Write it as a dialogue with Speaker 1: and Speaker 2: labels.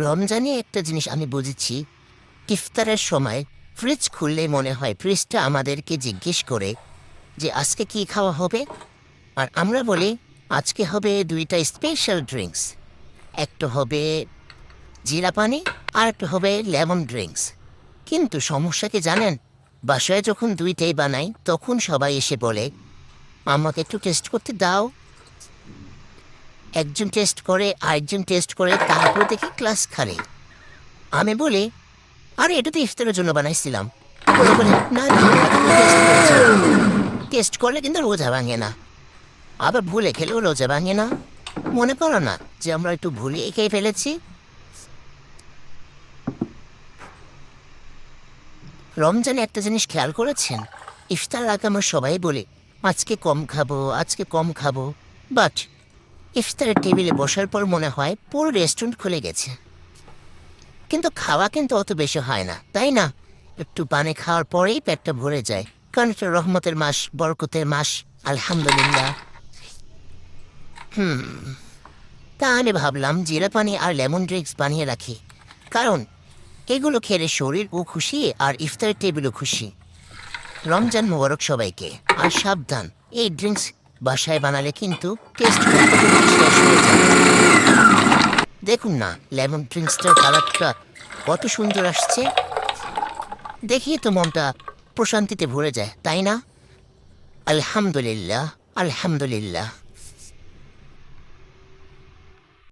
Speaker 1: রমজানে একটা জিনিস আমি বুঝেছি, ইফতারের সময় ফ্রিজ খুললেই মনে হয় ফ্রিজটা আমাদেরকে জিজ্ঞেস করে যে আজকে কি খাওয়া হবে। আর আমরা বলি আজকে হবে 2টা স্পেশাল ড্রিঙ্কস, একটা হবে জিরা পানি আর একটা হবে লেমন ড্রিঙ্কস। কিন্তু সমস্যা কি জানেন, বাসায় যখন 2টাই বানাই তখন সবাই এসে বলে আমাকে একটু টেস্ট করতে দাও। একজন টেস্ট করে, আরেকজন টেস্ট করে, তারপর দেখি ক্লাস খালি। আমি বলি আরে এটা তো ইফতারের জন্য বানাইছিলাম। ওরা বলে না না, টেস্ট করলে কিন্তু রোজা ভাঙে না। আবার ভুলে খেলেও রোজা ভাঙে না। মনে করো না যে আমরা একটু ভুলে খেয়ে ফেলেছি। রমজানে একটা জিনিস খেয়াল করেছেন, ইফতার আগে আমরা সবাই বলি আজকে কম খাবো, আজকে কম খাবো, বাট ইফতারের টেবিলে বসার পর মনে হয় পুরো রেস্টুরেন্ট খুলে গেছে। কিন্তু খাওয়া কিন্তু অত বেশি হয় না, তাই না? একটু পানি খাওয়ার পরেই পেটটা ভরে যায়, কারণ এটা রহমতের মাস, বরকতের মাস। আলহামদুলিল্লাহ। তাহলে ভাবলাম জিরা পানি আর লেমন ড্রিঙ্কস বানিয়ে রাখি, কারণ এগুলো খেলে শরীরও খুশি আর ইফতারের টেবিলও খুশি। রমজান মোবারক সবাইকে। আর সাবধান, এই ড্রিঙ্কস বাসায় বানালে কিন্তু টেস্ট শেষ হয়ে যাবে। দেখুন না লেমন ড্রিঙ্কসটার কালারটা কত সুন্দর আসছে, দেখিয়ে তো মনটা প্রশান্তিতে ভরে যায়, তাই না? আলহামদুলিল্লাহ, আলহামদুলিল্লাহ।